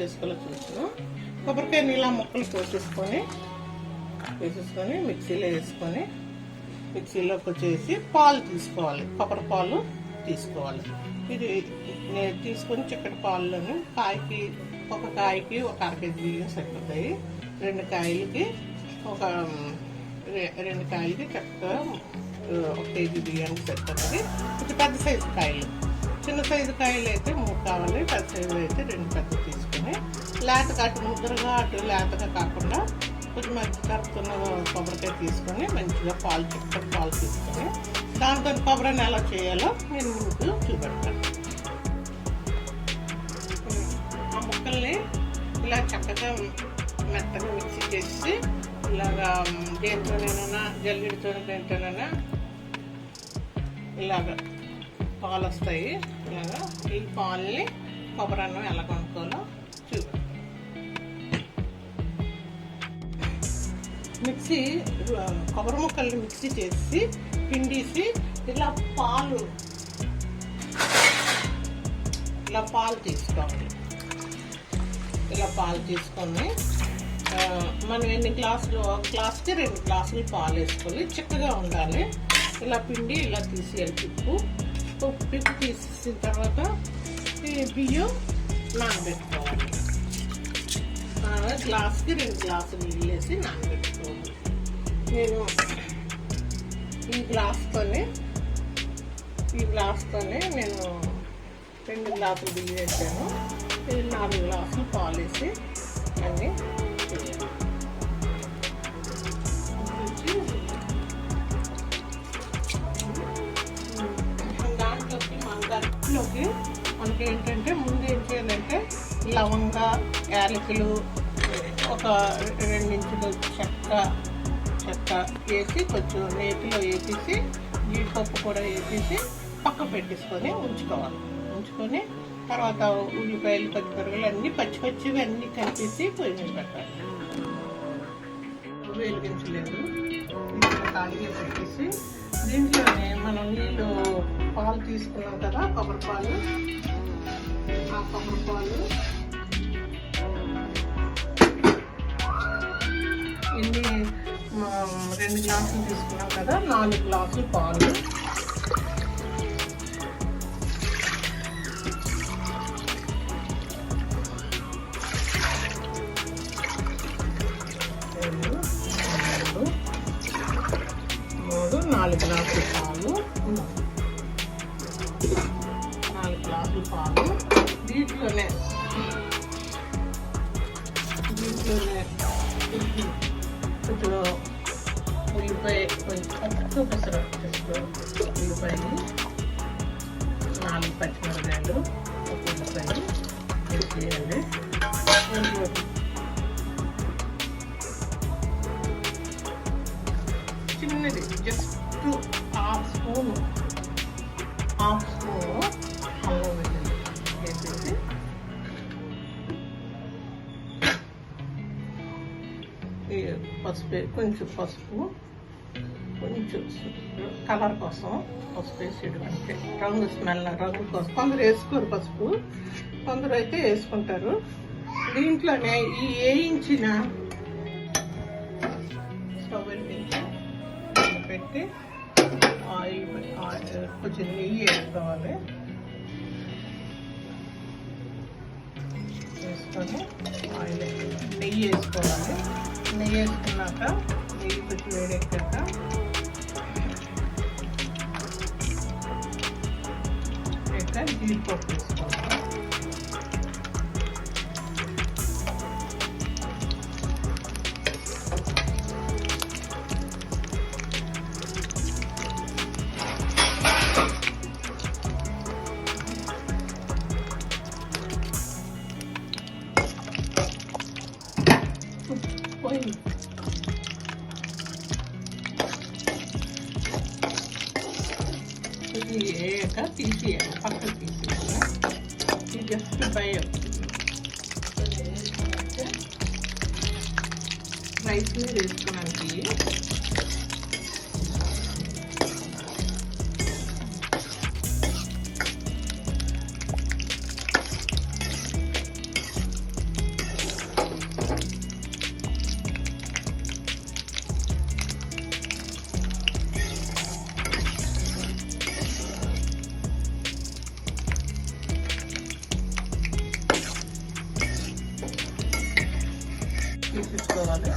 చేసుకోవాలో చూసాను. కొబ్బరికాయని ఇలా ముక్కలు వేసేసుకొని మిక్సీలో వేసుకొని మిక్సీలోకి వచ్చేసి పాలు తీసుకోవాలి, కొబ్బరి పాలు తీసుకోవాలి. ఇది నేను తీసుకొని చిక్కటి పాలులోని ఒక కాయకి ఒక అర కేజీ బియ్యం సరిపోతాయి. 2 కాయలకి చక్కగా 1 కేజీ బియ్యానికి సరిపోతుంది. కొంచెం పెద్ద సైజు కాయలు, చిన్న సైజు కాయలు అయితే 3 కావాలి, పెద్ద సైజు అయితే 2 పెద్ద తీసుకొని లేతగా లేతగా కాకుండా కొంచెం మంచి కరుపుతున్న కొబ్బరికాయ తీసుకొని మంచిగా చిక్కటి పాలు తీసుకొని దాంతో కొబ్బరిని ఎలా చేయాలో నేను మీకు చూపెడతాను. ఆ ముక్కల్ని ఇలా చక్కగా మెత్తగా మిక్సీ చేసి ఇలాగా దేనితోనైనా దేనితోనైనా ఇలాగ పాలు వస్తాయి. ఇలాగా ఈ పాలని కొబ్బరి అన్నం ఎలా కొనుక్కోవాలో చూపెడతాను. కొబ్బరి ముక్కల్ని మిక్సీ చేసి పిండేసి ఇలా పాలు తీసుకోవాలి. ఇలా పాలు తీసుకొని మనం ఎన్ని గ్లాసులు, ఒక గ్లాస్కి 2 గ్లాసులు పాలు వేసుకోవాలి. చిక్కగా ఉండాలి. ఇలా పిండి ఇలా తీసేయాలి. పిప్పు తీసేసిన తర్వాత ఈ బియ్యం నానబెట్టుకోవాలి. గ్లాస్కి 2 గ్లాసులు నీళ్ళు వేసి నానబెట్టుకోవాలి. నేను ఈ గ్లాస్తోనే నేను 2 గ్లాసులు బియ్యం వేసాను. 4 గ్లాసులు పాలు వేసి అన్నీ దాంట్లోకి మనకి ఏంటంటే ముందు ఏం చేయాలంటే లవంగ, యాలకులు, ఒక 2 ఇంచులు చెక్క వేసి కొంచెం నేతిలో వేసేసి జీడిపప్పు కూడా వేసేసి పక్క పెట్టేసుకొని ఉంచుకొని తర్వాత ఉల్లిపాయలు, పచ్చిమిరపకాయలు అన్నీ పచ్చివి అన్నీ కలిపేసి పొయ్యి మీద పెట్టాలి. వెలిగించలేదు, ఖాళీగా పెట్టేసి దీంట్లోనే మనం పాలు తీసుకున్నాం కదా, కొబ్బరి పాలు, ఆ కొబ్బరి పాలు ఇన్ని 2 గ్లాసులు తీసుకున్నాం కదా, 4 గ్లాసులు పాలు నాలుగు గ్లాసులు పాలు దీంట్లోనే కొంచెం ఉల్లిపాయ, కొంచెం ఉల్లిపాయలు, 4 పచ్చిమిరపకాయలు, ఒక ఉల్లిపాయలు వేసేయాలి. చిన్నది జస్ట్ హాఫ్ స్పూన్ అల్లం వెల్లుల్లి వేసేసి కొంచెం పసుపు, కొంచెం కలర్ కోసం పసుపు వేసేయడం అంటే రంగు కోసం. కొందరు వేసుకోరు పసుపు, కొందరు అయితే వేసుకుంటారు. దీంట్లోనే ఈ వేయించిన స్టవ్ పెట్టి కొంచెం నెయ్యి వేసుకోవాలి. నెయ్యి వేసుకోవాలి. నెయ్యి వేసుకున్నాక నెయ్యి కొంచెం వేడెక్కాక జీడిపప్పు వేసుకోవాలి. వేయక తీసేయాలి, పక్కకు తీసేయాలి. జస్ట్ భయం రైస్ మీద వేసుకోవడానికి తీసుకోవాలి.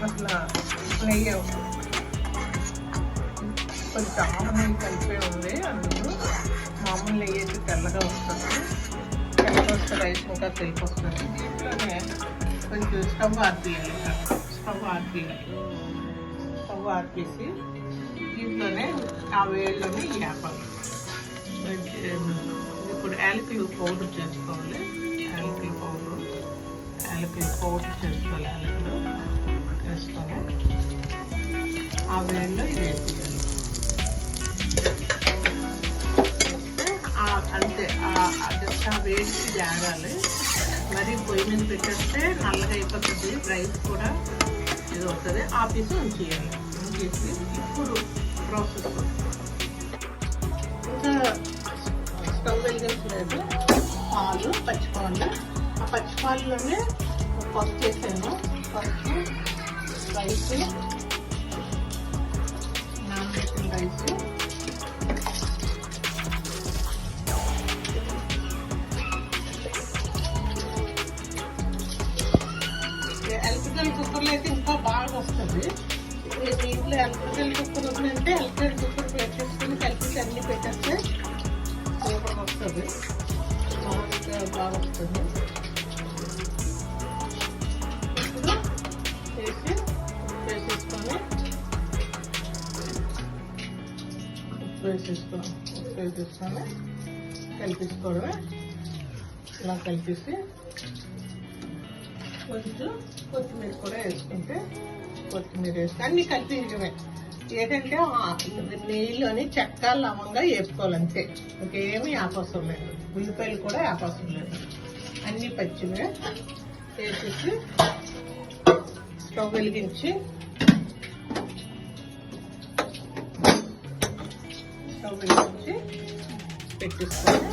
అసలు నెయ్యి కొంచెం ఆవు నెయ్యి కలిపే ఉంది. అందులో మామూలు నెయ్యి అయితే తెల్లగా వస్తుంది. తెల్లగా వస్తే రైస్ ఇంకా తెలిపి వస్తుంది. దీంట్లోనే కొంచెం స్టవ్ ఆర్పేసి దీంట్లోనే ఆ వేళ్ళని వేపాలి. ఇప్పుడు యాలకులు పౌడర్ చేసుకోవాలి. యాలకులు పౌడర్ చేసుకోవాలి. యాలకులు వేసుకొని ఆ వేళ్ళు వేసేయాలి. అంతే జస్ట్ ఆ వేడికి జాగాలి. మరి పొయ్యి మీద పెట్టేస్తే నల్లగా అయిపోతుంది. రైస్ కూడా ఇది అవుతుంది. ఆపేసి ఉంచేయాలి. ఉంచేసి ఇప్పుడు ప్రాసెస్ ఇంకా స్టవ్ వెలిగించలేదు. పాలు, పచ్చిపాలు. ఆ పచ్చిపాలలోనే పసుపు వేసాను. పసుపు, రైస్, నానబెట్టిన రైస్, ఎలక్ట్రికల్ కుక్కర్లో అయితే ఇంకా బాగా వస్తుంది. దీంట్లో ఎలక్ట్రికల్ కుక్కర్ ఉందంటే ఎలక్ట్రికల్ కుక్కర్ పెట్టేసుకుని కలిపి అన్ని పెట్టేస్తే సూపర్ వస్తుంది. బాగా వస్తుంది. ఇప్పుడు వేసేసుకొని కలిపేసుకోవడమే. ఇలా కలిపేసి కొంచెం కొత్తిమీర కూడా వేసుకుంటే కొత్తిమీర వేసి అన్నీ కలిపించడమే. ఏంటంటే నెయ్యిలోని చెక్క, లవంగా వేసుకోవాలంతే. ఇంకేమీ ఆపవసరం లేదు. ఉల్లిపాయలు కూడా ఆపవసరం లేదు. అన్నీ పచ్చివే వేసేసి స్టవ్ వెలిగించి పెట్టేసుకొని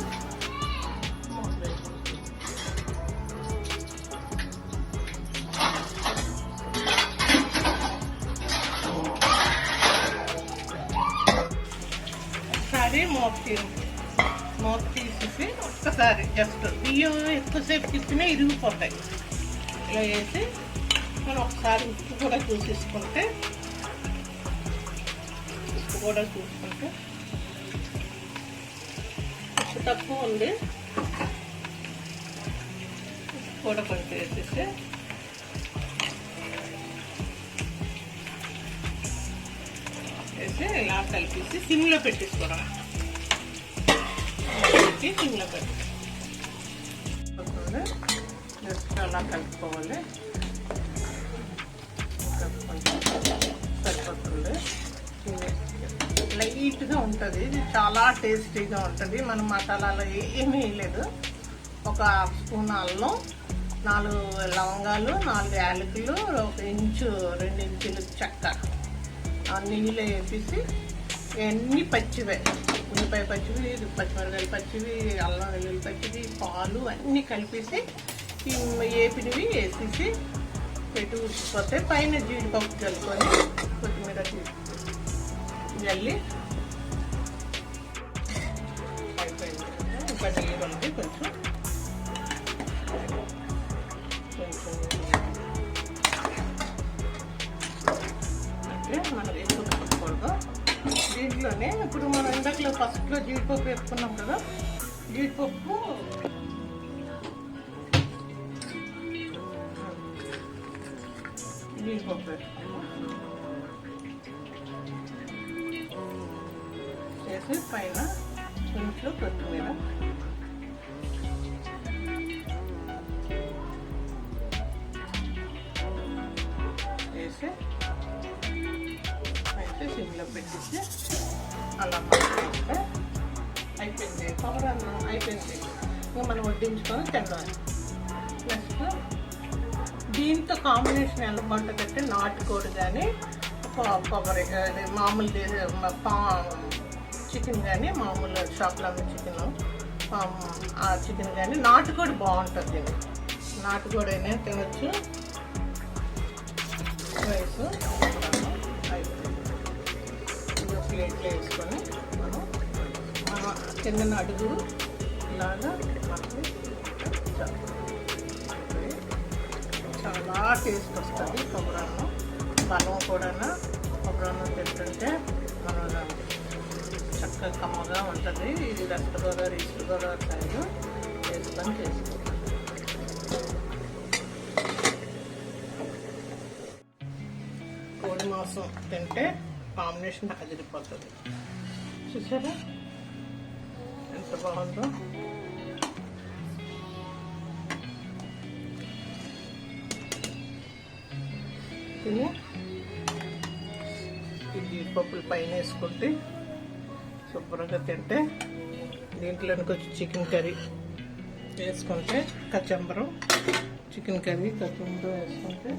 మూత తీసేసి ఒక్కసారి జస్ట్ బియ్యం ఎక్కువసేపు తిప్పినా ఇరిగిపోతాయి. ఇలా వేసి మనం ఒకసారి ఉప్పు కూడా చూసుకుంటే ఉప్పు తక్కువ ఉంది. ఉప్పు కూడా కొంచెం వేసేసి ఇలా కలిపేసి సిమ్లో పెట్టేసుకోవడం. సిమ్లో పెట్టి జస్ట్ అలా కలుపుకోవాలి. సరిపోతుంది. లైట్గా ఉంటుంది. ఇది చాలా టేస్టీగా ఉంటుంది. మనం మసాలాలో ఏమీ వేయలేదు. ఒక హాఫ్ స్పూన్ అల్లం, 4 లవంగాలు, 4 యాలకులు, 1 ఇంచు 2 ఇంచులు చెక్క ఆ నెయ్యిలో వేసేసి అన్నీ పచ్చివే. ఉల్లిపాయ పచ్చివి, పచ్చిమిరకాయలు పచ్చివి, అల్లం వెల్లుల్లి పచ్చివి, పాలు అన్నీ కలిపేసి ఈ ఏపినవి వేసేసి పెట్టి ఉడికిపోతే పైన జీడిపప్పు చల్లుకొని కొత్తిమీర జల్లి అయిపోయింది. ఇంకా నీరు ఉంది కొంచెం అంటే మనం వేసుకోకూడదు. దీంట్లోనే ఇప్పుడు మనం ఇందాకలో ఫస్ట్లో జీడిపప్పు వేసుకున్నాం కదా, జీడిపప్పు వేసి పైన కొంచెం కొత్తిమీర వేసి అయితే సిమ్లో పెట్టేసి అలా వేస్తే అయిపోయింది. కొబ్బరి అన్నం అయిపోయింది. ఇంకా మనం వడ్డించుకొని తింటాం. నెక్స్ట్ దీంతో కాంబినేషన్ ఎలా బాగుంటుందంటే నాటుకోడి కానీ కొబ్బరి మామూలు చికెన్ కానీ మామూలు షాప్లో ఉన్న చికెన్ ఆ చికెన్ కానీ నాటుకోడి బాగుంటుంది. నాటుకోడి అయినా తినచ్చు. ఐటమ్స్ అయిపోయింది. ఇది ప్లేట్లో వేసుకొని మనం కిందన అడుగు ఇలాగా మనకి చాలా టేస్ట్ వస్తుంది. కొబ్బరన్నం బలం కూడా కొబ్బరన్నం తింటుంటే మనం చక్కగా కమ్మగా ఉంటుంది. ఇది west Godavari east Godavari side వేసుకొని చేసుకుంటాం. కోడి మాంసం తింటే కాంబినేషన్ అదిరిపోతుంది. చూసారా ఎంత బాగుందో. తిని ఈ జీడిపప్పులు పైన వేసుకుంటే శుభ్రంగా తింటే, దీంట్లోకి వచ్చి చికెన్ కర్రీ వేసుకుంటే, కచంబరం చికెన్ కర్రీ కచంబరం వేసుకుంటే